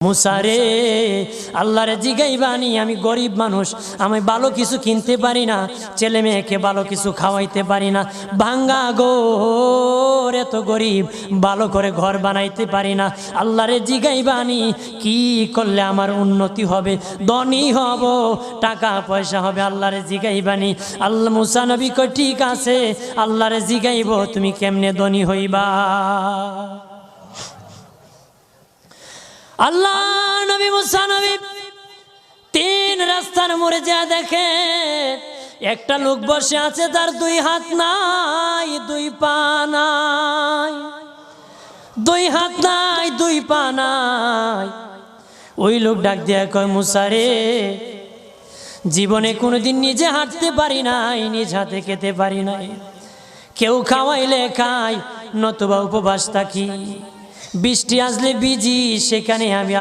মুসারে আল্লাহরে জিগাইবানি, আমি গরিব মানুষ, আমি ভালো কিছু কিনতে পারি না, ছেলে মেয়েকে ভালো কিছু খাওয়াইতে পারি না, ভাঙ্গা ঘর, এত গরিব, ভালো করে ঘর বানাইতে পারি না। আল্লাহরে জিগাইবানি কি করলে আমার উন্নতি হবে, ধনী হব, টাকা পয়সা হবে। আল্লাহরে জিগাইবানি। আল্লাহ মুসা নবী কয় ঠিক আছে, আল্লাহরে জিগাইব তুমি কেমনে ধনী হইবা। আল্লাহ নবী মুসা নবী তিন রাস্তার মোড়ে যা দেখে একটা লোক বসে আছে, তার দুই হাত নাই, দুই পা নাই, দুই হাত নাই, দুই পা নাই। ওই লোক ডাক দিয়া কয়, মুসা রে, জীবনে কোনোদিন নিজে হাঁটতে পারি নাই, নিজ হাতে খেতে পারি নাই, কেউ খাওয়াইলে খাই, নতুবা উপবাস থাকি, বৃষ্টি আসলে ভিজি, সেখানে আমি